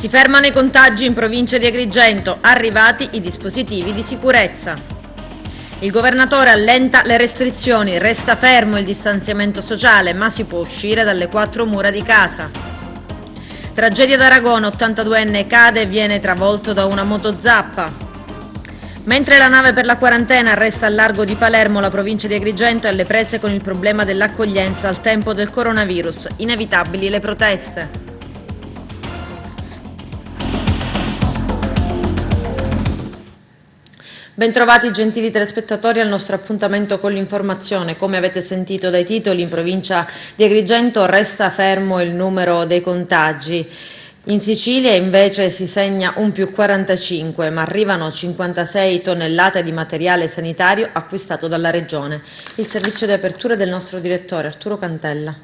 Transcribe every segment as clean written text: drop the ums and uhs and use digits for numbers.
Si fermano i contagi in provincia di Agrigento, arrivati i dispositivi di sicurezza. Il governatore allenta le restrizioni, resta fermo il distanziamento sociale, ma si può uscire dalle 4 mura di casa. Tragedia d'Aragona, 82enne cade e viene travolto da una motozappa. Mentre la nave per la quarantena resta al largo di Palermo, la provincia di Agrigento è alle prese con il problema dell'accoglienza al tempo del coronavirus, inevitabili le proteste. Bentrovati gentili telespettatori al nostro appuntamento con l'informazione. Come avete sentito dai titoli, in provincia di Agrigento resta fermo il numero dei contagi. In Sicilia invece si segna un più 45, ma arrivano 56 tonnellate di materiale sanitario acquistato dalla Regione. Il servizio di apertura del nostro direttore Arturo Cantella.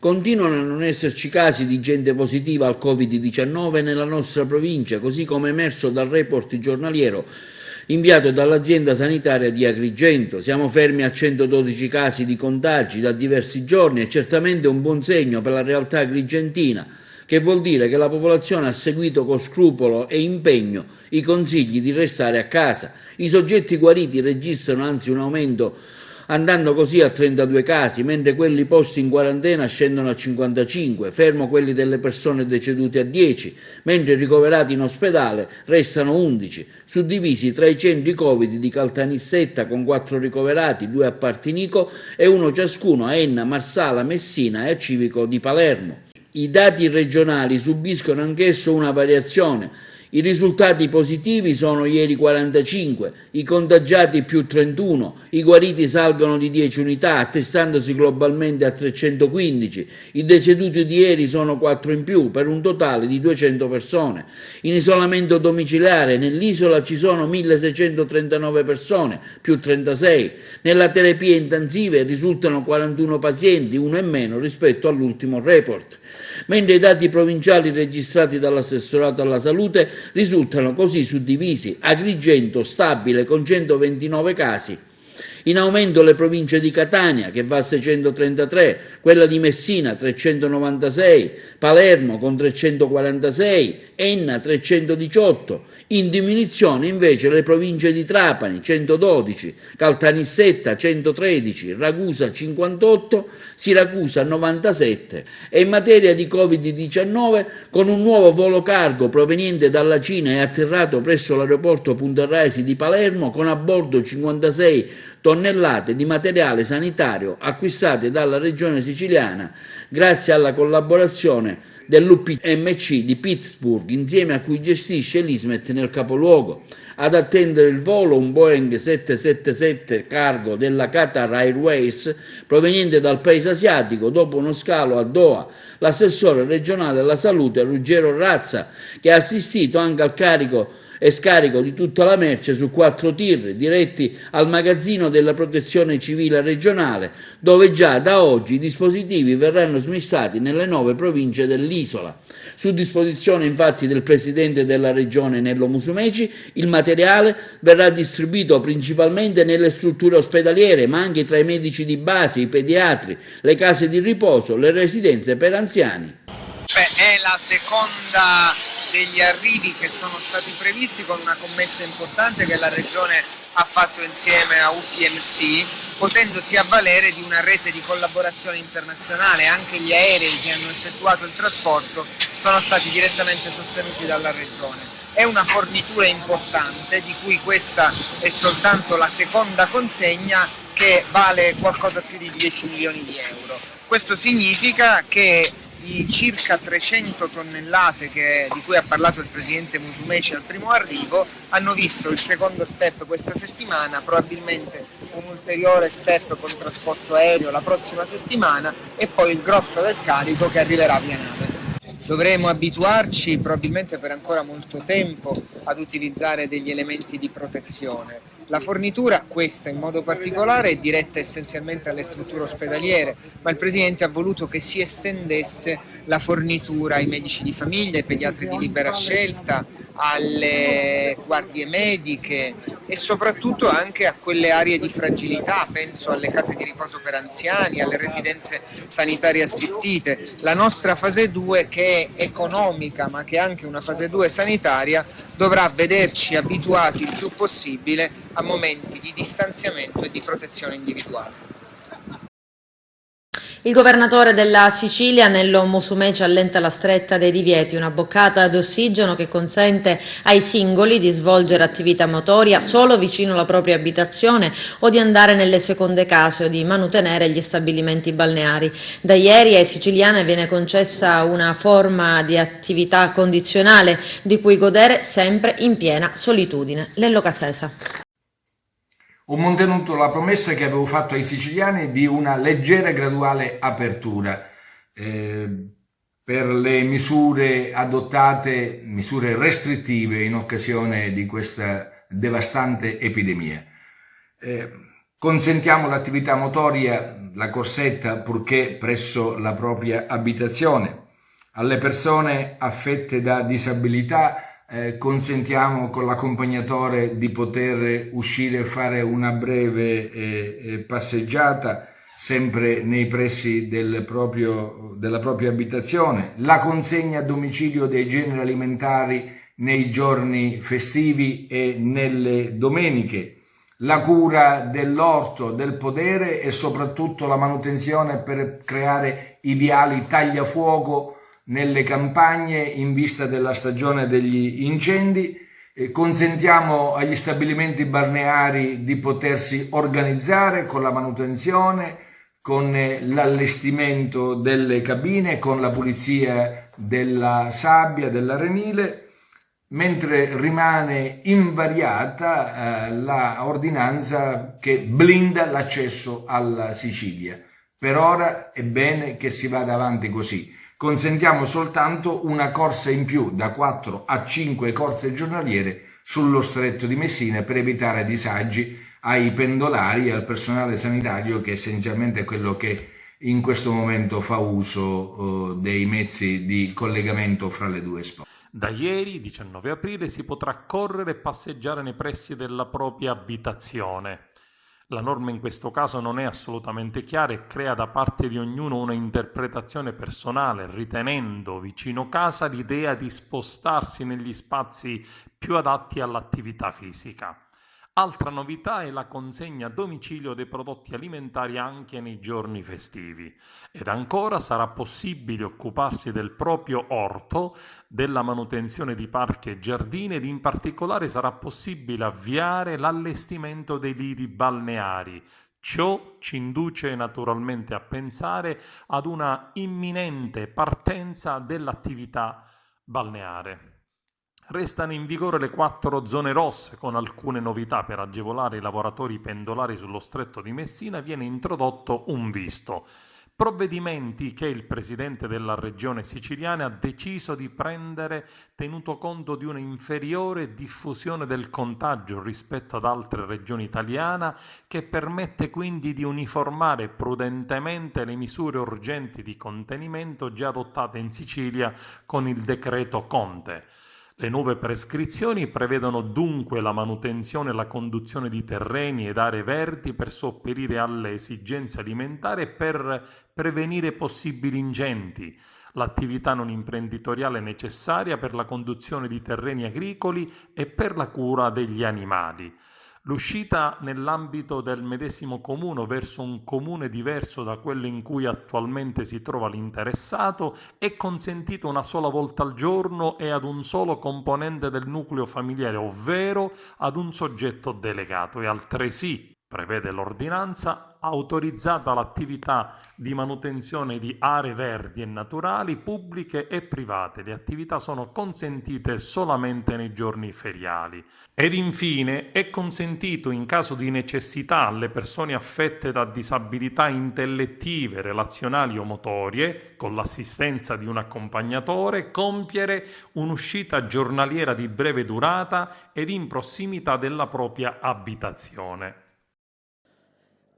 Continuano a non esserci casi di gente positiva al Covid-19 nella nostra provincia, così come emerso dal report giornaliero inviato dall'azienda sanitaria di Agrigento. Siamo fermi a 112 casi di contagi da diversi giorni e certamente un buon segno per la realtà agrigentina, che vuol dire che la popolazione ha seguito con scrupolo e impegno i consigli di restare a casa. I soggetti guariti registrano anzi un aumento, andando così a 32 casi, mentre quelli posti in quarantena scendono a 55, fermo quelli delle persone decedute a 10, mentre i ricoverati in ospedale restano 11, suddivisi tra i centri Covid di Caltanissetta con 4 ricoverati, 2 a Partinico e 1 ciascuno a Enna, Marsala, Messina e a Civico di Palermo. I dati regionali subiscono anch'esso una variazione. I risultati positivi sono ieri 45, i contagiati più 31, i guariti salgono di 10 unità, attestandosi globalmente a 315, i deceduti di ieri sono 4 in più, per un totale di 200 persone. In isolamento domiciliare nell'isola ci sono 1639 persone, più 36. Nella terapia intensive risultano 41 pazienti, uno in meno rispetto all'ultimo report. Mentre i dati provinciali registrati dall'assessorato alla salute risultano così suddivisi: Agrigento stabile con 129 casi, in aumento le province di Catania che va a 633, quella di Messina 396, Palermo con 346, Enna 318, in diminuzione invece le province di Trapani 112, Caltanissetta 113, Ragusa 58, Siracusa 97 e in materia di Covid-19 con un nuovo volo cargo proveniente dalla Cina è atterrato presso l'aeroporto Punta Raisi di Palermo con a bordo 56 tonnellate di materiale sanitario acquistate dalla regione siciliana grazie alla collaborazione dell'UPMC di Pittsburgh, insieme a cui gestisce l'Ismet nel capoluogo. Ad attendere il volo un Boeing 777 cargo della Qatar Airways proveniente dal paese asiatico dopo uno scalo a Doha. L'assessore regionale alla salute Ruggero Razza, che ha assistito anche al carico e scarico di tutta la merce su 4 tir diretti al magazzino della protezione civile regionale, dove già da oggi i dispositivi verranno smistati nelle 9 province dell'isola. Su disposizione infatti del presidente della regione Nello Musumeci, il materiale verrà distribuito principalmente nelle strutture ospedaliere, ma anche tra i medici di base, i pediatri, le case di riposo, le residenze per anziani. È la seconda degli arrivi che sono stati previsti, con una commessa importante che la Regione ha fatto insieme a UPMC, potendosi avvalere di una rete di collaborazione internazionale. Anche gli aerei che hanno effettuato il trasporto sono stati direttamente sostenuti dalla Regione. È una fornitura importante, di cui questa è soltanto la seconda consegna, che vale qualcosa più di 10 milioni di euro. Questo significa che di circa 300 tonnellate di cui ha parlato il presidente Musumeci al primo arrivo, hanno visto il secondo step questa settimana, probabilmente un ulteriore step con trasporto aereo la prossima settimana e poi il grosso del carico che arriverà via nave. Dovremo abituarci probabilmente per ancora molto tempo ad utilizzare degli elementi di protezione. La fornitura, questa in modo particolare, è diretta essenzialmente alle strutture ospedaliere, ma il Presidente ha voluto che si estendesse la fornitura ai medici di famiglia, ai pediatri di libera scelta, alle guardie mediche e soprattutto anche a quelle aree di fragilità, penso alle case di riposo per anziani, alle residenze sanitarie assistite. La nostra fase 2, che è economica ma che è anche una fase 2 sanitaria, dovrà vederci abituati il più possibile a momenti di distanziamento e di protezione individuale. Il governatore della Sicilia, Nello Musumeci, allenta la stretta dei divieti, una boccata d'ossigeno che consente ai singoli di svolgere attività motoria solo vicino alla propria abitazione o di andare nelle seconde case o di manutenere gli stabilimenti balneari. Da ieri ai siciliani viene concessa una forma di attività condizionale di cui godere sempre in piena solitudine. Lello Casesa. Ho mantenuto la promessa che avevo fatto ai siciliani di una leggera e graduale apertura per le misure adottate, misure restrittive in occasione di questa devastante epidemia. Consentiamo l'attività motoria, la corsetta, purché presso la propria abitazione. Alle persone affette da disabilità consentiamo con l'accompagnatore di poter uscire e fare una breve passeggiata sempre nei pressi della propria abitazione, la consegna a domicilio dei generi alimentari nei giorni festivi e nelle domeniche, la cura dell'orto, del podere e soprattutto la manutenzione per creare i viali tagliafuoco nelle campagne in vista della stagione degli incendi. Consentiamo agli stabilimenti balneari di potersi organizzare con la manutenzione, con l'allestimento delle cabine, con la pulizia della sabbia, dell'arenile, mentre rimane invariata la ordinanza che blinda l'accesso alla Sicilia. Per ora è bene che si vada avanti così. Consentiamo soltanto una corsa in più, da 4 a 5 corse giornaliere sullo stretto di Messina, per evitare disagi ai pendolari e al personale sanitario, che essenzialmente è quello che in questo momento fa uso dei mezzi di collegamento fra le due sport. Da ieri, 19 aprile, si potrà correre e passeggiare nei pressi della propria abitazione. La norma in questo caso non è assolutamente chiara e crea da parte di ognuno una interpretazione personale, ritenendo vicino casa l'idea di spostarsi negli spazi più adatti all'attività fisica. Altra novità è la consegna a domicilio dei prodotti alimentari anche nei giorni festivi. Ed ancora sarà possibile occuparsi del proprio orto, della manutenzione di parchi e giardini, ed in particolare sarà possibile avviare l'allestimento dei lidi balneari. Ciò ci induce naturalmente a pensare ad una imminente partenza dell'attività balneare. Restano in vigore le 4 zone rosse, con alcune novità. Per agevolare i lavoratori pendolari sullo stretto di Messina viene introdotto un visto. Provvedimenti che il presidente della regione siciliana ha deciso di prendere tenuto conto di una inferiore diffusione del contagio rispetto ad altre regioni italiane, che permette quindi di uniformare prudentemente le misure urgenti di contenimento già adottate in Sicilia con il decreto Conte. Le nuove prescrizioni prevedono dunque la manutenzione e la conduzione di terreni ed aree verdi per sopperire alle esigenze alimentari e per prevenire possibili incendi, l'attività non imprenditoriale necessaria per la conduzione di terreni agricoli e per la cura degli animali. L'uscita nell'ambito del medesimo comune verso un comune diverso da quello in cui attualmente si trova l'interessato è consentita una sola volta al giorno e ad un solo componente del nucleo familiare, ovvero ad un soggetto delegato, e altresì, prevede l'ordinanza, autorizzata l'attività di manutenzione di aree verdi e naturali pubbliche e private. Le attività sono consentite solamente nei giorni feriali. Ed infine è consentito, in caso di necessità, alle persone affette da disabilità intellettive, relazionali o motorie, con l'assistenza di un accompagnatore, compiere un'uscita giornaliera di breve durata ed in prossimità della propria abitazione.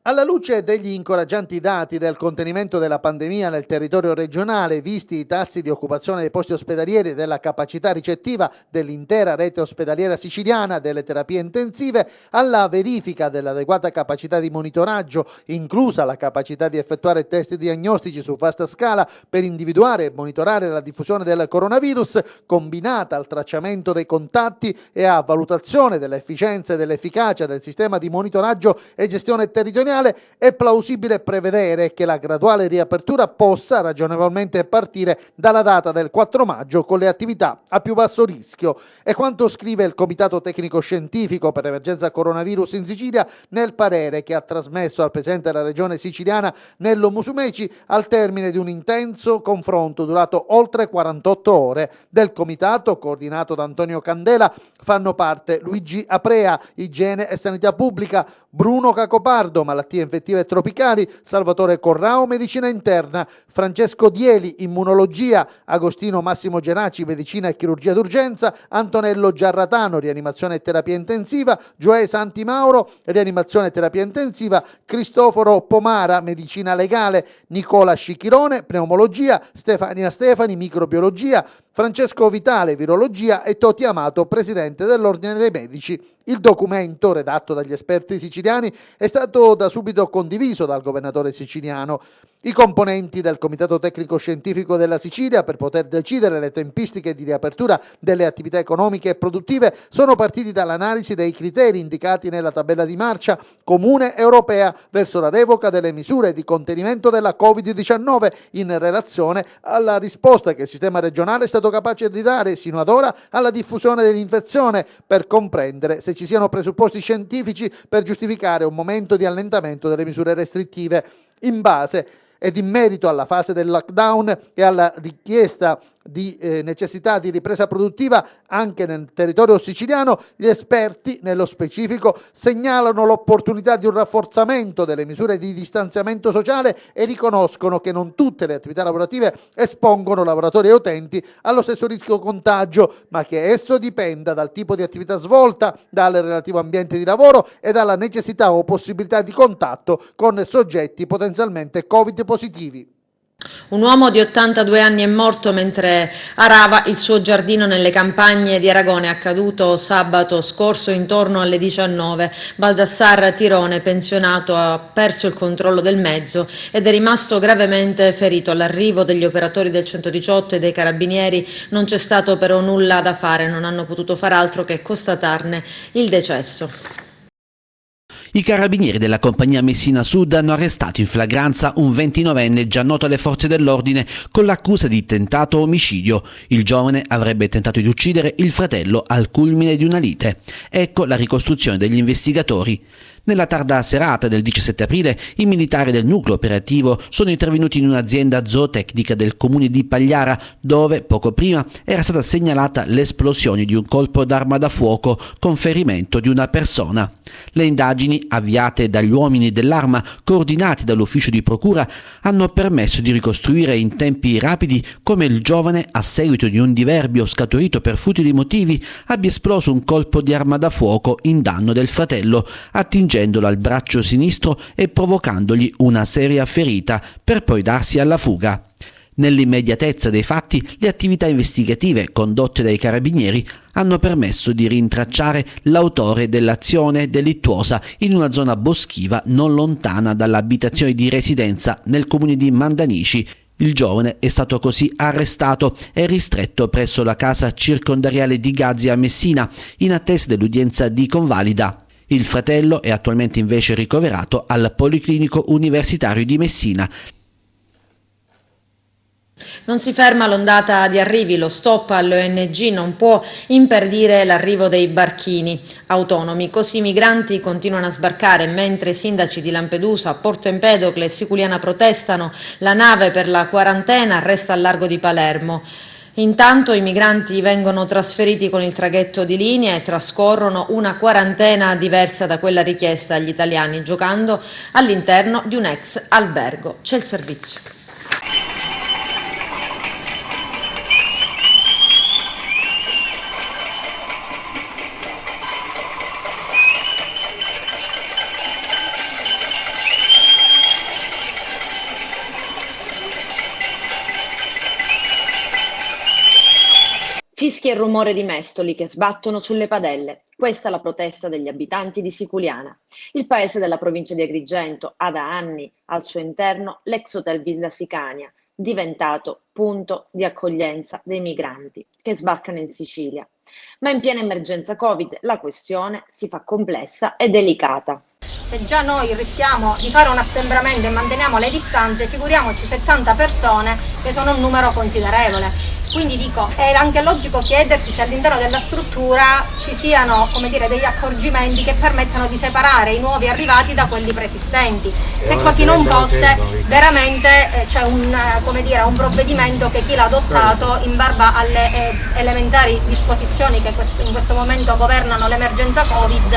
Alla luce degli incoraggianti dati del contenimento della pandemia nel territorio regionale, visti i tassi di occupazione dei posti ospedalieri e della capacità ricettiva dell'intera rete ospedaliera siciliana delle terapie intensive, alla verifica dell'adeguata capacità di monitoraggio, inclusa la capacità di effettuare test diagnostici su vasta scala per individuare e monitorare la diffusione del coronavirus, combinata al tracciamento dei contatti e a valutazione dell'efficienza e dell'efficacia del sistema di monitoraggio e gestione territoriale, è plausibile prevedere che la graduale riapertura possa ragionevolmente partire dalla data del 4 maggio con le attività a più basso rischio. È quanto scrive il Comitato Tecnico Scientifico per l'emergenza coronavirus in Sicilia nel parere che ha trasmesso al Presidente della Regione siciliana Nello Musumeci al termine di un intenso confronto durato oltre 48 ore. Del comitato, coordinato da Antonio Candela, fanno parte Luigi Aprea, Igiene e Sanità Pubblica, Bruno Cacopardo, Malattie infettive e tropicali, Salvatore Corrao, Medicina interna, Francesco Dieli, Immunologia, Agostino Massimo Genaci, Medicina e Chirurgia d'urgenza, Antonello Giarratano, Rianimazione e Terapia intensiva, Gioè Santi Mauro, Rianimazione e Terapia intensiva, Cristoforo Pomara, Medicina legale, Nicola Scichirone, Pneumologia, Stefania Stefani, Microbiologia, Francesco Vitale, Virologia e Toti Amato, Presidente dell'Ordine dei Medici. Il documento, redatto dagli esperti siciliani, è stato da subito condiviso dal governatore siciliano. I componenti del Comitato Tecnico Scientifico della Sicilia, per poter decidere le tempistiche di riapertura delle attività economiche e produttive, sono partiti dall'analisi dei criteri indicati nella tabella di marcia comune europea verso la revoca delle misure di contenimento della Covid-19 in relazione alla risposta che il sistema regionale è stato capace di dare sino ad ora alla diffusione dell'infezione, per comprendere se ci siano presupposti scientifici per giustificare un momento di allentamento delle misure restrittive. In base ed in merito alla fase del lockdown e alla richiesta di necessità di ripresa produttiva anche nel territorio siciliano, gli esperti nello specifico segnalano l'opportunità di un rafforzamento delle misure di distanziamento sociale e riconoscono che non tutte le attività lavorative espongono lavoratori e utenti allo stesso rischio contagio, ma che esso dipenda dal tipo di attività svolta, dal relativo ambiente di lavoro e dalla necessità o possibilità di contatto con soggetti potenzialmente Covid positivi. Un uomo di 82 anni è morto mentre arava il suo giardino nelle campagne di Aragone, accaduto sabato scorso intorno alle 19. Baldassar Tirone, pensionato, ha perso il controllo del mezzo ed è rimasto gravemente ferito. All'arrivo degli operatori del 118 e dei carabinieri non c'è stato però nulla da fare, non hanno potuto far altro che constatarne il decesso. I carabinieri della compagnia Messina Sud hanno arrestato in flagranza un 29enne già noto alle forze dell'ordine con l'accusa di tentato omicidio. Il giovane avrebbe tentato di uccidere il fratello al culmine di una lite. Ecco la ricostruzione degli investigatori. Nella tarda serata del 17 aprile i militari del nucleo operativo sono intervenuti in un'azienda zootecnica del comune di Pagliara, dove poco prima era stata segnalata l'esplosione di un colpo d'arma da fuoco con ferimento di una persona. Le indagini, avviate dagli uomini dell'arma coordinati dall'ufficio di procura, hanno permesso di ricostruire in tempi rapidi come il giovane, a seguito di un diverbio scaturito per futili motivi, abbia esploso un colpo di arma da fuoco in danno del fratello, attingendolo al braccio sinistro e provocandogli una seria ferita, per poi darsi alla fuga. Nell'immediatezza dei fatti, le attività investigative condotte dai carabinieri hanno permesso di rintracciare l'autore dell'azione delittuosa in una zona boschiva non lontana dall'abitazione di residenza nel comune di Mandanici. Il giovane è stato così arrestato e ristretto presso la casa circondariale di Gazzi a Messina in attesa dell'udienza di convalida. Il fratello è attualmente invece ricoverato al Policlinico Universitario di Messina. Non si ferma l'ondata di arrivi, lo stop alle ONG non può impedire l'arrivo dei barchini autonomi, così i migranti continuano a sbarcare mentre i sindaci di Lampedusa, Porto Empedocle e Siculiana protestano. La nave per la quarantena resta al largo di Palermo. Intanto i migranti vengono trasferiti con il traghetto di linea e trascorrono una quarantena diversa da quella richiesta agli italiani, giocando all'interno di un ex albergo. C'è il servizio. Fischi e rumore di mestoli che sbattono sulle padelle. Questa è la protesta degli abitanti di Siculiana. Il paese della provincia di Agrigento ha da anni al suo interno l'ex hotel Villa Sicania, diventato punto di accoglienza dei migranti che sbarcano in Sicilia. Ma in piena emergenza Covid la questione si fa complessa e delicata. Se già noi rischiamo di fare un assembramento e manteniamo le distanze, figuriamoci 70 persone, che sono un numero considerevole. Quindi dico, è anche logico chiedersi se all'interno della struttura ci siano, come dire, degli accorgimenti che permettano di separare i nuovi arrivati da quelli preesistenti. Se così non fosse, veramente c'è un provvedimento che chi l'ha adottato in barba alle elementari disposizioni che in questo momento governano l'emergenza Covid,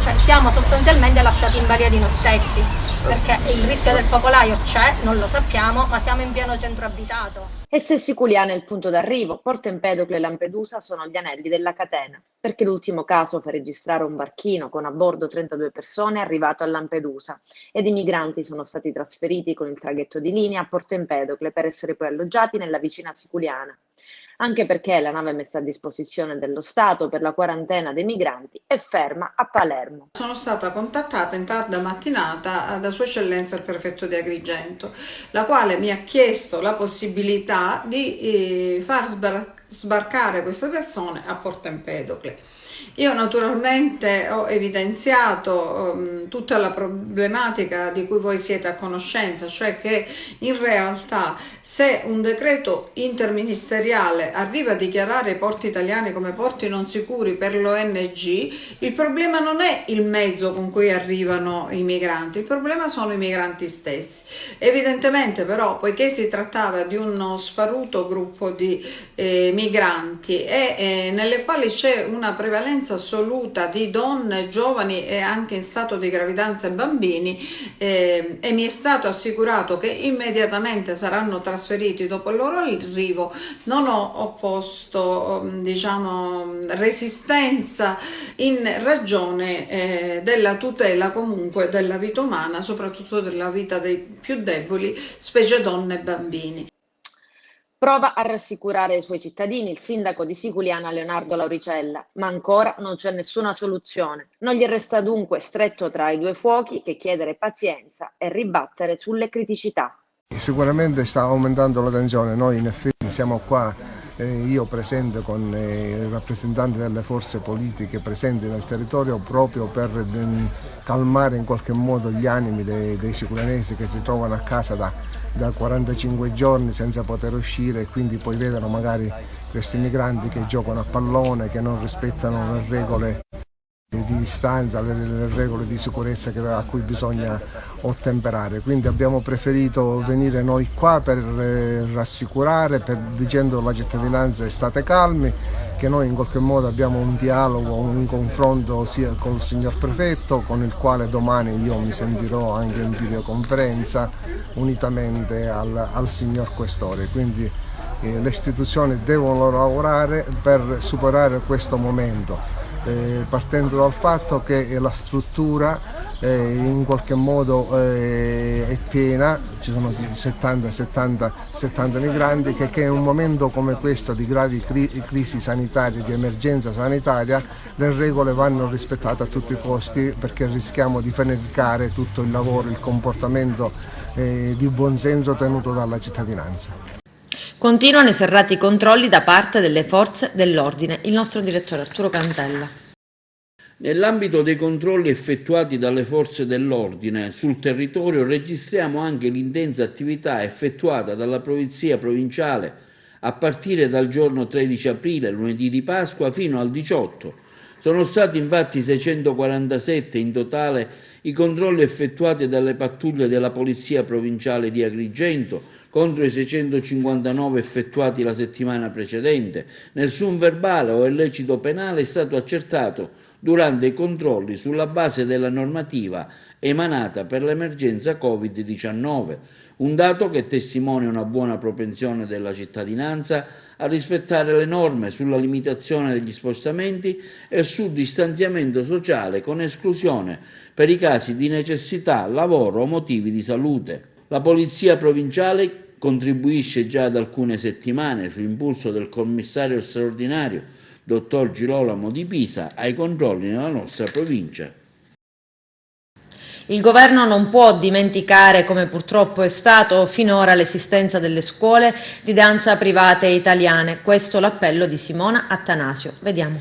cioè siamo sostanzialmente lasciati in balia di noi stessi, perché il rischio del focolaio c'è, non lo sappiamo, ma siamo in pieno centro abitato. E se Siculiana è il punto d'arrivo, Porto Empedocle e Lampedusa sono gli anelli della catena, perché l'ultimo caso fa registrare un barchino con a bordo 32 persone arrivato a Lampedusa ed i migranti sono stati trasferiti con il traghetto di linea a Porto Empedocle per essere poi alloggiati nella vicina Siculiana. Anche perché la nave messa a disposizione dello Stato per la quarantena dei migranti è ferma a Palermo. Sono stata contattata in tarda mattinata da Sua Eccellenza il Prefetto di Agrigento, la quale mi ha chiesto la possibilità di far sbarcare queste persone a Porto Empedocle. Io naturalmente ho evidenziato tutta la problematica di cui voi siete a conoscenza, cioè che in realtà se un decreto interministeriale arriva a dichiarare i porti italiani come porti non sicuri per l'ONG, il problema non è il mezzo con cui arrivano i migranti, il problema sono i migranti stessi. Evidentemente però, poiché si trattava di uno sparuto gruppo di migranti e nelle quali c'è una prevalenza assoluta di donne, giovani e anche in stato di gravidanza e bambini, e mi è stato assicurato che immediatamente saranno trasferiti dopo il loro arrivo, non ho opposto resistenza in ragione della tutela comunque della vita umana, soprattutto della vita dei più deboli, specie donne e bambini. Prova a rassicurare i suoi cittadini il sindaco di Siculiana Leonardo Lauricella, ma ancora non c'è nessuna soluzione. Non gli resta dunque, stretto tra i due fuochi, che chiedere pazienza e ribattere sulle criticità. Sicuramente sta aumentando la tensione, noi in effetti siamo qua, io presente con i rappresentanti delle forze politiche presenti nel territorio proprio per calmare in qualche modo gli animi dei siculianesi che si trovano a casa da 45 giorni senza poter uscire e quindi poi vedono magari questi migranti che giocano a pallone, che non rispettano le regole di distanza, le regole di sicurezza a cui bisogna ottemperare. Quindi abbiamo preferito venire noi qua per rassicurare, dicendo alla cittadinanza state calmi, che noi in qualche modo abbiamo un dialogo, un confronto sia con il signor prefetto, con il quale domani io mi sentirò anche in videoconferenza unitamente al signor questore. Quindi le istituzioni devono lavorare per superare questo momento. Partendo dal fatto che la struttura in qualche modo è piena, ci sono 70 migranti che in un momento come questo di gravi crisi sanitarie, di emergenza sanitaria, le regole vanno rispettate a tutti i costi, perché rischiamo di frenare tutto il lavoro, il comportamento di buonsenso tenuto dalla cittadinanza. Continuano i serrati controlli da parte delle forze dell'ordine. Il nostro direttore Arturo Cantella. Nell'ambito dei controlli effettuati dalle forze dell'ordine sul territorio registriamo anche l'intensa attività effettuata dalla Polizia Provinciale a partire dal giorno 13 aprile, lunedì di Pasqua, fino al 18. Sono stati infatti 647 in totale i controlli effettuati dalle pattuglie della Polizia Provinciale di Agrigento, contro i 659 effettuati la settimana precedente. Nessun verbale o illecito penale è stato accertato durante i controlli sulla base della normativa emanata per l'emergenza Covid-19, un dato che testimonia una buona propensione della cittadinanza a rispettare le norme sulla limitazione degli spostamenti e sul distanziamento sociale, con esclusione per i casi di necessità, lavoro o motivi di salute. La Polizia Provinciale contribuisce già da alcune settimane, su impulso del commissario straordinario, dottor Girolamo di Pisa, ai controlli nella nostra provincia. Il governo non può dimenticare, come purtroppo è stato finora, l'esistenza delle scuole di danza private italiane. Questo l'appello di Simona Attanasio. Vediamo.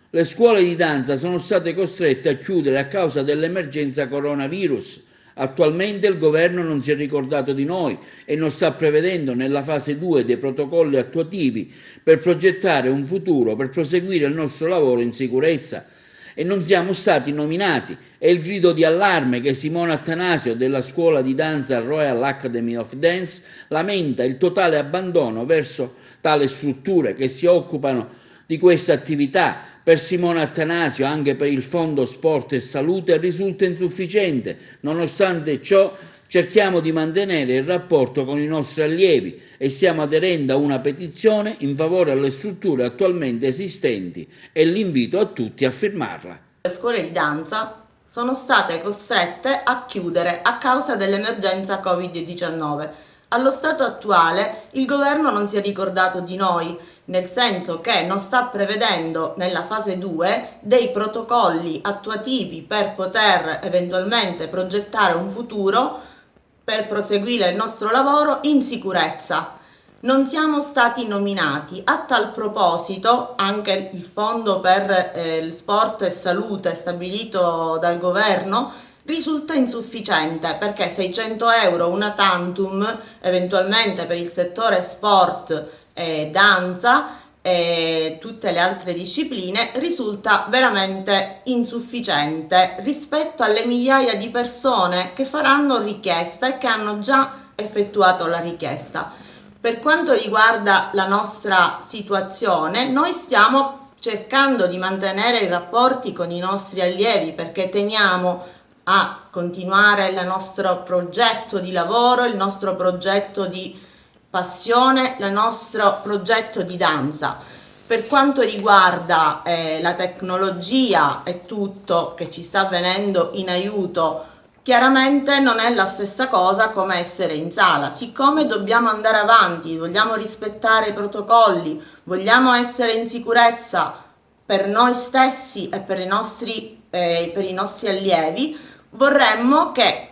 Le scuole di danza sono state costrette a chiudere a causa dell'emergenza coronavirus. Attualmente il governo non si è ricordato di noi e non sta prevedendo nella fase 2 dei protocolli attuativi per progettare un futuro, per proseguire il nostro lavoro in sicurezza. E non siamo stati nominati. È il grido di allarme che Simona Attanasio della scuola di danza Royal Academy of Dance lamenta il totale abbandono verso tale strutture che si occupano di questa attività. Per Simona Attanasio, anche per il Fondo Sport e Salute, risulta insufficiente. Nonostante ciò, cerchiamo di mantenere il rapporto con i nostri allievi e stiamo aderendo a una petizione in favore alle strutture attualmente esistenti e l'invito a tutti a firmarla. Le scuole di danza sono state costrette a chiudere a causa dell'emergenza Covid-19. Allo stato attuale il governo non si è ricordato di noi, nel senso che non sta prevedendo nella fase 2 dei protocolli attuativi per poter eventualmente progettare un futuro per proseguire il nostro lavoro in sicurezza. Non siamo stati nominati. A tal proposito anche il fondo per il sport e salute stabilito dal governo risulta insufficiente, perché 600 euro una tantum eventualmente per il settore sport e danza e tutte le altre discipline risulta veramente insufficiente rispetto alle migliaia di persone che faranno richiesta e che hanno già effettuato la richiesta. Per quanto riguarda la nostra situazione, noi stiamo cercando di mantenere i rapporti con i nostri allievi perché teniamo a continuare il nostro progetto di lavoro, il nostro progetto di passione, il nostro progetto di danza. Per quanto riguarda la tecnologia e tutto che ci sta venendo in aiuto, chiaramente non è la stessa cosa come essere in sala. Siccome dobbiamo andare avanti, vogliamo rispettare i protocolli, vogliamo essere in sicurezza per noi stessi e per i nostri allievi, vorremmo che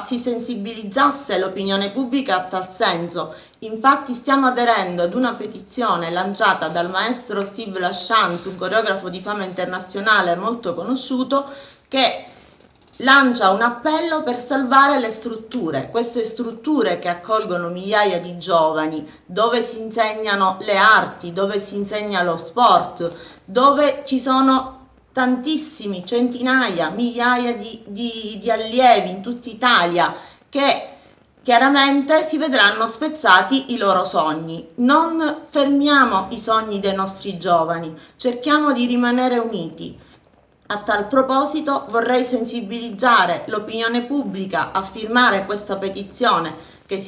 si sensibilizzasse l'opinione pubblica a tal senso. Infatti stiamo aderendo ad una petizione lanciata dal maestro Steve Lachance, un coreografo di fama internazionale molto conosciuto, che lancia un appello per salvare le strutture, queste strutture che accolgono migliaia di giovani, dove si insegnano le arti, dove si insegna lo sport, dove ci sono tantissimi, centinaia, migliaia di allievi in tutta Italia che chiaramente si vedranno spezzati i loro sogni. Non fermiamo i sogni dei nostri giovani, cerchiamo di rimanere uniti. A tal proposito vorrei sensibilizzare l'opinione pubblica a firmare questa petizione che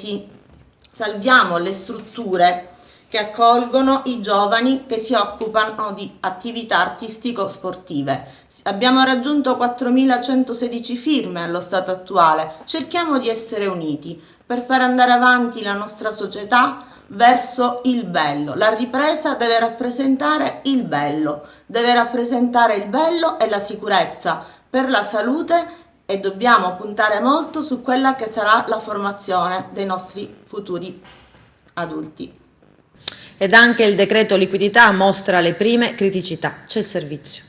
salviamo le strutture che accolgono i giovani che si occupano di attività artistico-sportive. Abbiamo raggiunto 4.116 firme allo stato attuale. Cerchiamo di essere uniti per far andare avanti la nostra società verso il bello. La ripresa deve rappresentare il bello e la sicurezza per la salute, e dobbiamo puntare molto su quella che sarà la formazione dei nostri futuri adulti. Ed anche il decreto liquidità mostra le prime criticità. C'è il servizio.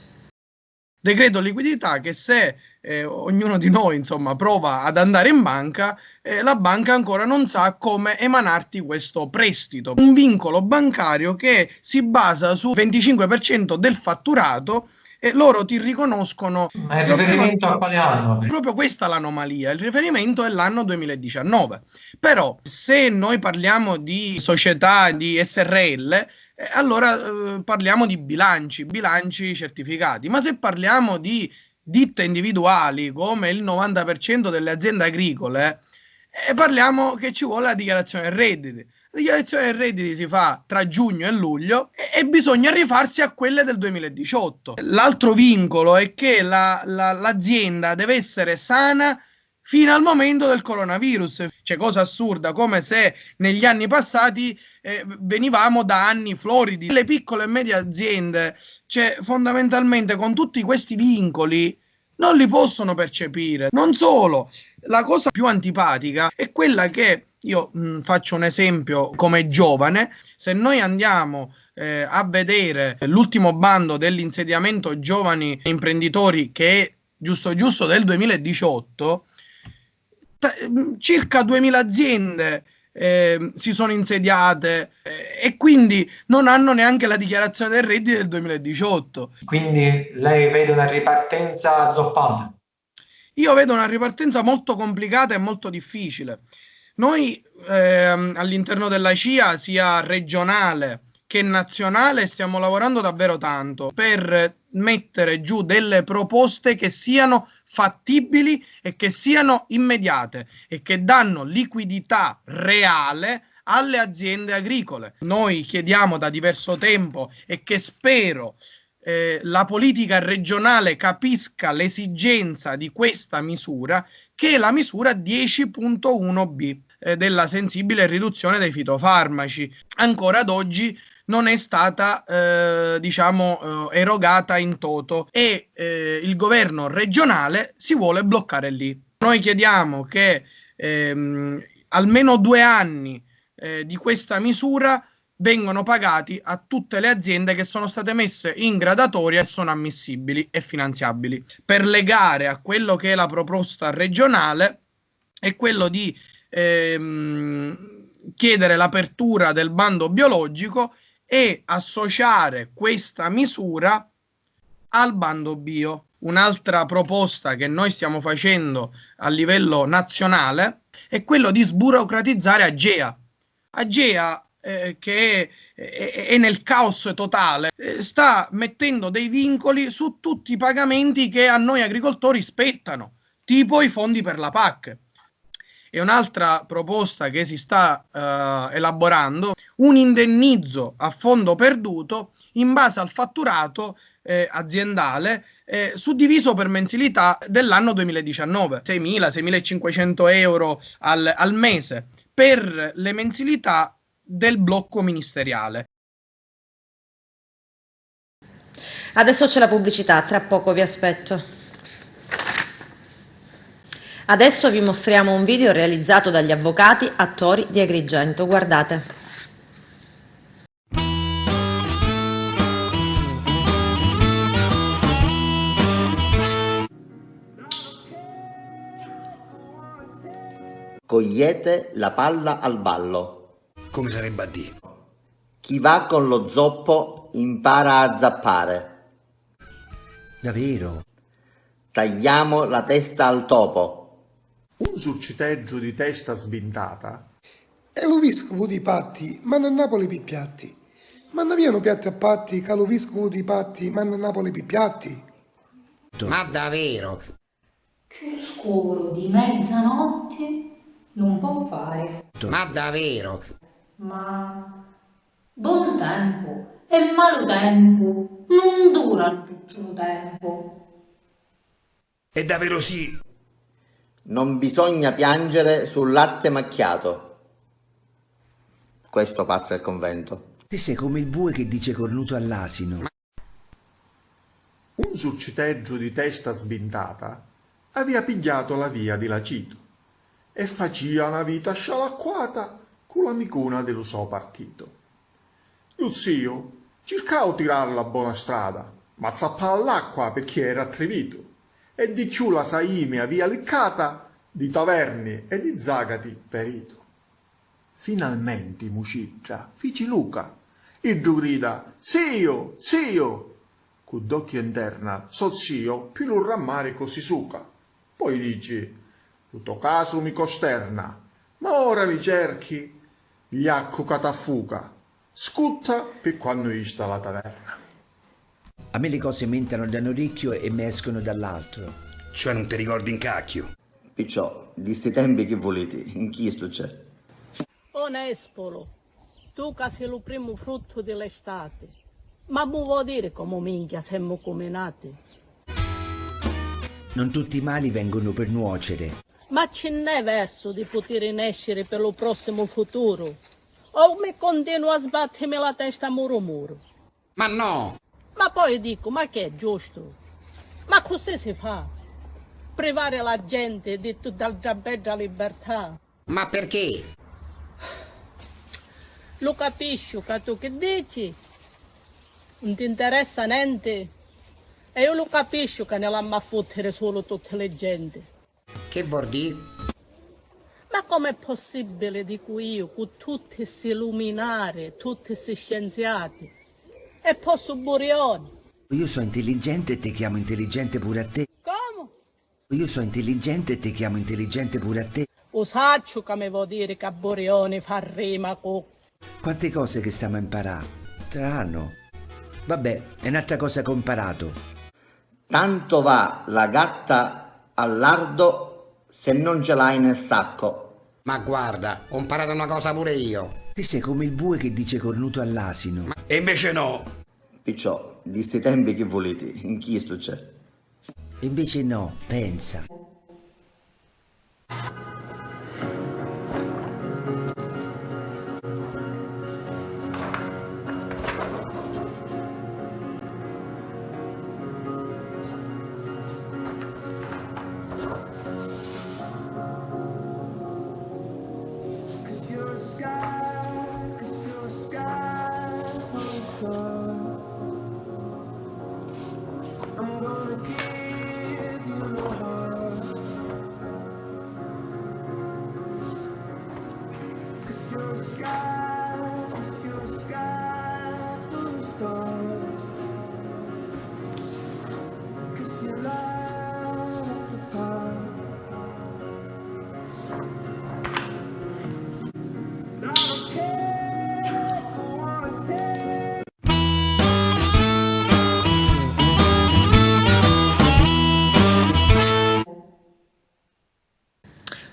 Decreto liquidità che se ognuno di noi insomma prova ad andare in banca, la banca ancora non sa come emanarti questo prestito. Un vincolo bancario che si basa sul 25% del fatturato e loro ti riconoscono. Ma il riferimento a quale anno? Proprio questa è l'anomalia, il riferimento è l'anno 2019. Però se noi parliamo di società, di SRL, allora parliamo di bilanci certificati, ma se parliamo di ditte individuali come il 90% delle aziende agricole, parliamo che ci vuole la dichiarazione dei redditi. La dichiarazione dei redditi si fa tra giugno e luglio e bisogna rifarsi a quelle del 2018. L'altro vincolo è che l'azienda deve essere sana fino al momento del coronavirus. Cioè, cosa assurda, come se negli anni passati venivamo da anni floridi. Le piccole e medie aziende, cioè, fondamentalmente con tutti questi vincoli non li possono percepire. Non solo, la cosa più antipatica è quella che io faccio un esempio come giovane. Se noi andiamo a vedere l'ultimo bando dell'insediamento giovani imprenditori, che è giusto del 2018, circa 2000 aziende si sono insediate e quindi non hanno neanche la dichiarazione del reddito del 2018. Quindi lei vede una ripartenza zoppante? Io vedo una ripartenza molto complicata e molto difficile. Noi all'interno della CIA, sia regionale che nazionale, stiamo lavorando davvero tanto per mettere giù delle proposte che siano fattibili e che siano immediate e che danno liquidità reale alle aziende agricole. Noi chiediamo da diverso tempo, e che spero la politica regionale capisca l'esigenza di questa misura, che è la misura 10.1b della sensibile riduzione dei fitofarmaci. Ancora ad oggi non è stata erogata in toto e il governo regionale si vuole bloccare lì. Noi chiediamo che almeno 2 anni di questa misura vengono pagati a tutte le aziende che sono state messe in graduatoria e sono ammissibili e finanziabili. Per legare a quello che è la proposta regionale è quello di chiedere l'apertura del bando biologico e associare questa misura al bando bio. Un'altra proposta che noi stiamo facendo a livello nazionale è quello di sburocratizzare AGEA. AGEA che è nel caos totale, sta mettendo dei vincoli su tutti i pagamenti che a noi agricoltori spettano, tipo i fondi per la PAC. E un'altra proposta che si sta elaborando, un indennizzo a fondo perduto in base al fatturato aziendale suddiviso per mensilità dell'anno 2019, 6.000-6.500 euro al mese per le mensilità del blocco ministeriale. Adesso c'è la pubblicità, tra poco vi aspetto. Adesso vi mostriamo un video realizzato dagli avvocati attori di Agrigento, guardate. Cogliete la palla al ballo. Come sarebbe a dire? Chi va con lo zoppo impara a zappare. Davvero? Tagliamo la testa al topo. Un surciteggio di testa svintata. E lo vescovo di Patti, manna a Napoli pi piatti. Manna viano piatti a Patti, che lo vescovo di Patti, manna a Napoli pi piatti. Ma davvero? Che scuro di mezzanotte non può fare. Ma davvero? Ma buon tempo e malo tempo non dura tutto il tempo. È davvero sì? Non bisogna piangere sul latte macchiato. Questo passa il convento. Te sei come il bue che dice cornuto all'asino. Un surciteggio di testa svintata aveva pigliato la via di Lacito e faceva una vita scialacquata con l'amicona dello suo partito. Lo zio cercava di tirarla a buona strada, ma zappava all'acqua perché era attrevito, e di più la saime aveva leccata di taverni e di zagati perito. Finalmente muciccia, fici Luca, il grida, zio, zio, con d'occhio interna, so zio, più lo rammarico si suca. Poi dici, tutto caso mi costerna, ma ora mi cerchi, gli acco cataffuca, scutta per quando sta alla taverna. A me le cose mi entrano da un orecchio e mi escono dall'altro. Cioè non ti ricordi in cacchio? Picciò, di sti tempi che volete, in chi sto c'è? O Nespolo, tu che sei il primo frutto dell'estate, ma vuoi dire come minchia siamo come nati? Non tutti i mali vengono per nuocere. Ma ce n'è verso di poter rinascere per lo prossimo futuro? O mi continuo a sbattermi la testa muro muro? Ma no! Ma poi dico, ma che è giusto? Ma così si fa? Privare la gente di tutta la bella libertà? Ma perché? Lo capisci che tu che dici? Non ti interessa niente? E io lo capisco che ne l'hanno a fottere solo tutte le gente. Che vuol dire? Ma com'è possibile, dico io, con tutti questi illuminati, tutti questi scienziati, e posso burioni? Io sono intelligente e ti chiamo intelligente pure a te. Come? Io sono intelligente e ti chiamo intelligente pure a te. Usaccio che mi vuol dire che burioni fa rima con... Quante cose che stiamo a imparare. Strano. Vabbè, è un'altra cosa che ho imparato. Tanto va la gatta al lardo se non ce l'hai nel sacco. Ma guarda, ho imparato una cosa pure io. Te sei come il bue che dice cornuto all'asino. E invece no. Picciò, di sti tempi che volete, in chi sto c'è? E invece no, pensa.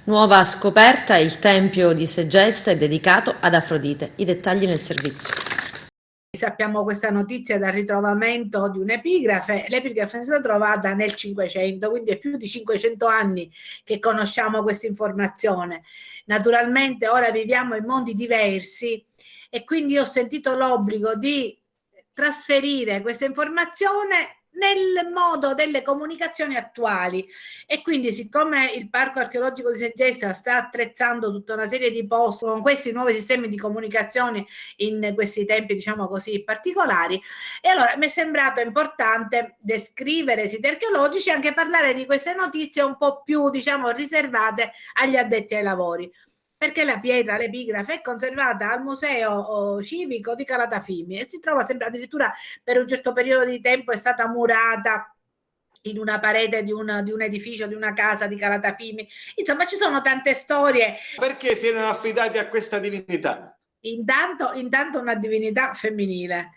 Nuova scoperta, il tempio di Segesta è dedicato ad Afrodite. I dettagli nel servizio. Sappiamo questa notizia dal ritrovamento di un'epigrafe. L'epigrafe è stata trovata nel 500, quindi è più di 500 anni che conosciamo questa informazione. Naturalmente ora viviamo in mondi diversi e quindi ho sentito l'obbligo di trasferire questa informazione nel modo delle comunicazioni attuali, e quindi siccome il Parco Archeologico di Segesta sta attrezzando tutta una serie di posti con questi nuovi sistemi di comunicazione in questi tempi, diciamo così, particolari, e allora mi è sembrato importante descrivere siti archeologici e anche parlare di queste notizie un po' più, diciamo, riservate agli addetti ai lavori, perché la pietra, l'epigrafe, è conservata al Museo Civico di Calatafimi e si trova sempre, addirittura per un certo periodo di tempo è stata murata in una parete di un edificio, di una casa di Calatafimi. Insomma, ci sono tante storie. Perché si erano affidati a questa divinità? Intanto una divinità femminile.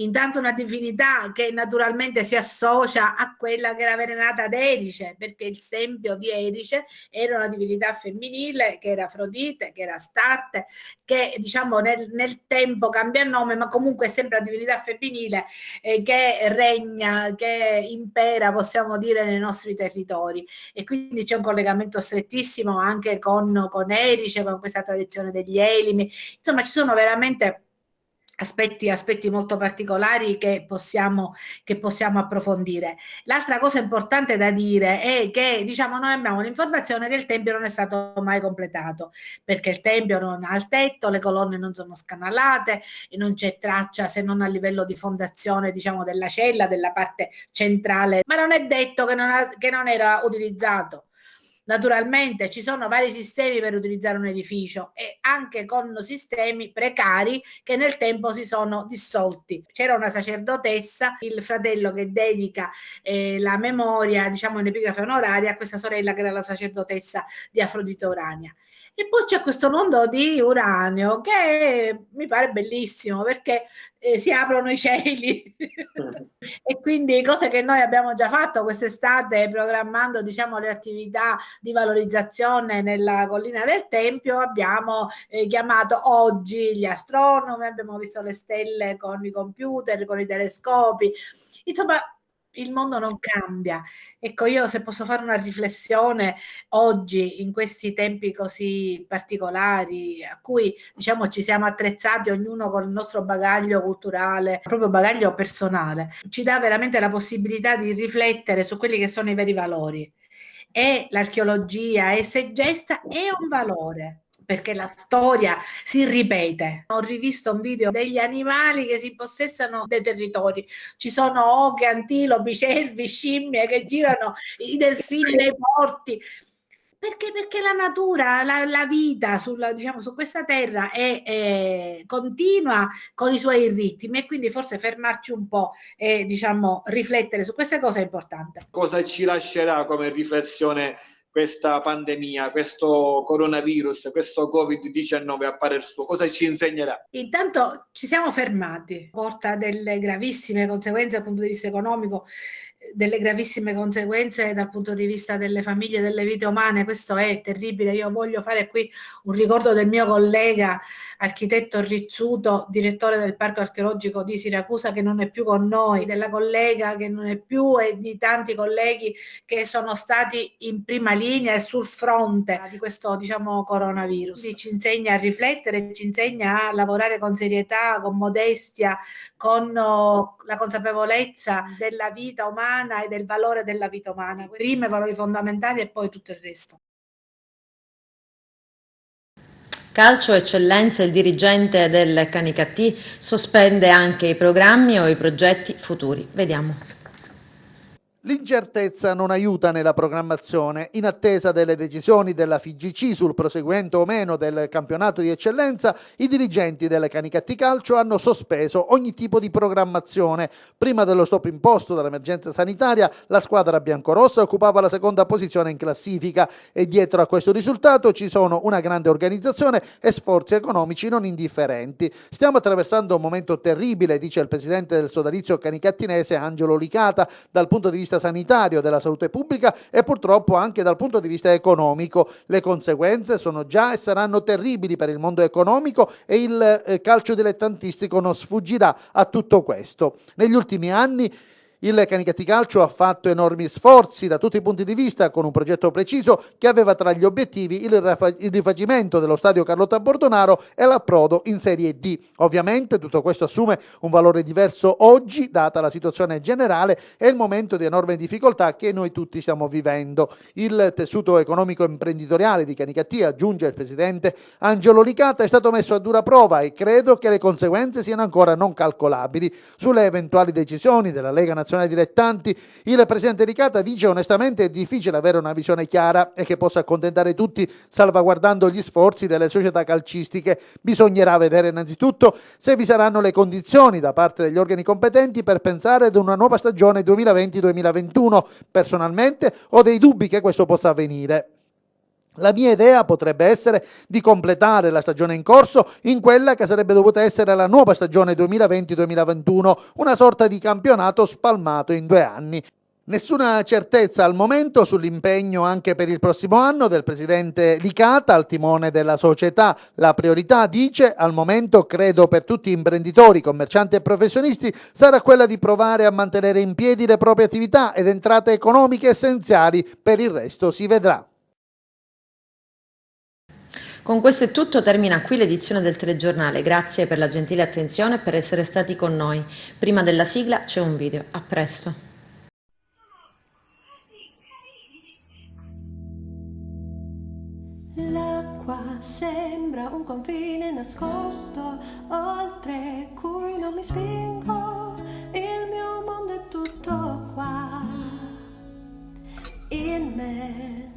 Intanto una divinità che naturalmente si associa a quella che era venerata ad Erice, perché il tempio di Erice era una divinità femminile, che era Afrodite, che era Astarte, che diciamo nel tempo cambia nome, ma comunque è sempre una divinità femminile che regna, che impera, possiamo dire, nei nostri territori. E quindi c'è un collegamento strettissimo anche con Erice, con questa tradizione degli Elimi. Insomma, ci sono veramente aspetti molto particolari che possiamo approfondire. L'altra cosa importante da dire è che, diciamo, noi abbiamo l'informazione che il tempio non è stato mai completato, perché il tempio non ha il tetto, le colonne non sono scanalate e non c'è traccia, se non a livello di fondazione, diciamo, della cella, della parte centrale, ma non è detto che non era utilizzato. Naturalmente ci sono vari sistemi per utilizzare un edificio e anche con sistemi precari che nel tempo si sono dissolti. C'era una sacerdotessa, il fratello che dedica la memoria, diciamo, in epigrafe onoraria a questa sorella che era la sacerdotessa di Afrodite Urania. E poi c'è questo mondo di Uranio che mi pare bellissimo, perché si aprono i cieli e quindi cose che noi abbiamo già fatto quest'estate programmando, diciamo, le attività di valorizzazione nella collina del Tempio. Abbiamo chiamato oggi gli astronomi, abbiamo visto le stelle con i computer, con i telescopi. Insomma, il mondo non cambia. Ecco, io se posso fare una riflessione oggi, in questi tempi così particolari, a cui diciamo ci siamo attrezzati ognuno con il nostro bagaglio culturale, il proprio bagaglio personale, ci dà veramente la possibilità di riflettere su quelli che sono i veri valori. E l'archeologia esegesta è un valore, perché la storia si ripete. Ho rivisto un video degli animali che si impossessano dei territori. Ci sono oche, antilopi, cervi, scimmie che girano, i delfini nei porti. Perché la natura, la vita su questa terra continua con i suoi ritmi, e quindi forse fermarci un po' e riflettere su queste cose è importante. Cosa ci lascerà come riflessione questa pandemia, questo coronavirus, questo Covid-19 a parer suo? Cosa ci insegnerà? Intanto ci siamo fermati, porta delle gravissime conseguenze dal punto di vista economico, delle gravissime conseguenze dal punto di vista delle famiglie, delle vite umane. Questo è terribile. Io voglio fare qui un ricordo del mio collega architetto Rizzuto, direttore del Parco Archeologico di Siracusa, che non è più con noi, della collega che non è più, e di tanti colleghi che sono stati in prima linea e sul fronte di questo coronavirus. Quindi ci insegna a riflettere, ci insegna a lavorare con serietà, con modestia, con la consapevolezza della vita umana e del valore della vita umana. Prima i valori fondamentali e poi tutto il resto. Calcio Eccellenza, il dirigente del Canicattì sospende anche i programmi o i progetti futuri. Vediamo. L'incertezza non aiuta nella programmazione. In attesa delle decisioni della FIGC sul proseguimento o meno del campionato di eccellenza, i dirigenti del Canicattì Calcio hanno sospeso ogni tipo di programmazione. Prima dello stop imposto dall'emergenza sanitaria, la squadra biancorossa occupava la seconda posizione in classifica, e dietro a questo risultato ci sono una grande organizzazione e sforzi economici non indifferenti. Stiamo attraversando un momento terribile, dice il presidente del sodalizio canicattinese Angelo Licata, dal punto di vista sanitario, della salute pubblica e purtroppo anche dal punto di vista economico. Le conseguenze sono già e saranno terribili per il mondo economico, e il calcio dilettantistico non sfuggirà a tutto questo. Negli ultimi anni il Canicattì Calcio ha fatto enormi sforzi da tutti i punti di vista, con un progetto preciso che aveva tra gli obiettivi il rifacimento dello stadio Carlotta Bordonaro e l'approdo in Serie D. Ovviamente tutto questo assume un valore diverso oggi, data la situazione generale e il momento di enorme difficoltà che noi tutti stiamo vivendo. Il tessuto economico imprenditoriale di Canicattì, aggiunge il presidente Angelo Licata, è stato messo a dura prova, e credo che le conseguenze siano ancora non calcolabili. Sulle eventuali decisioni della Lega Nazionale Dilettanti, il presidente Licata dice onestamente è difficile avere una visione chiara e che possa accontentare tutti, salvaguardando gli sforzi delle società calcistiche. Bisognerà vedere innanzitutto se vi saranno le condizioni da parte degli organi competenti per pensare ad una nuova stagione 2020-2021. Personalmente ho dei dubbi che questo possa avvenire. La mia idea potrebbe essere di completare la stagione in corso in quella che sarebbe dovuta essere la nuova stagione 2020-2021, una sorta di campionato spalmato in 2 anni. Nessuna certezza al momento sull'impegno anche per il prossimo anno del presidente Licata al timone della società. La priorità, dice, al momento credo per tutti imprenditori, commercianti e professionisti sarà quella di provare a mantenere in piedi le proprie attività ed entrate economiche essenziali, per il resto si vedrà. Con questo è tutto, termina qui l'edizione del telegiornale. Grazie per la gentile attenzione e per essere stati con noi. Prima della sigla c'è un video. A presto. L'acqua sembra un confine nascosto, oltre cui non mi spingo. Il mio mondo è tutto qua. In me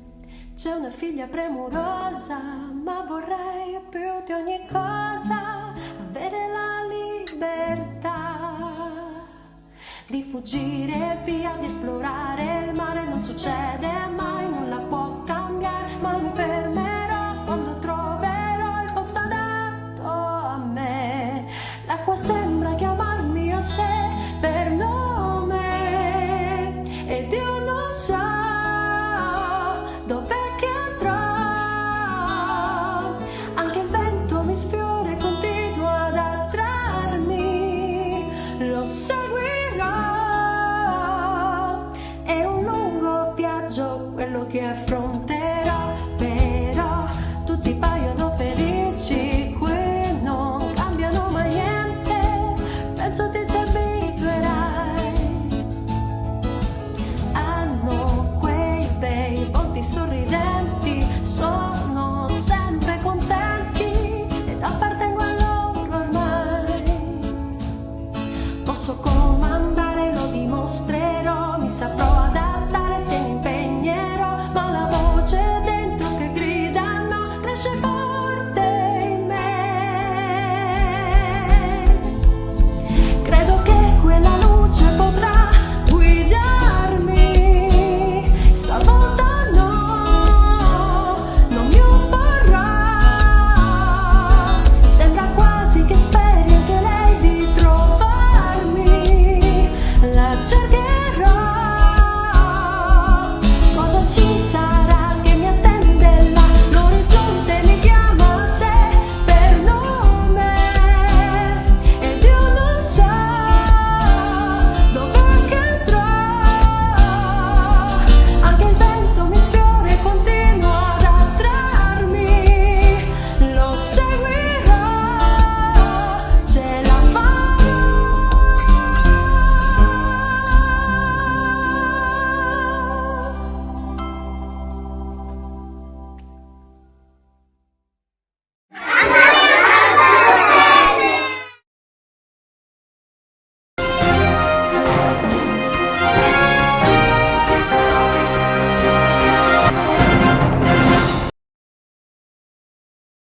c'è una figlia premurosa, ma vorrei più di ogni cosa avere la libertà di fuggire via, di esplorare il mare. Non succede mai, nulla può cambiare, ma mi fermerò quando troverò il posto adatto a me. L'acqua sembra chiamarmi a sé.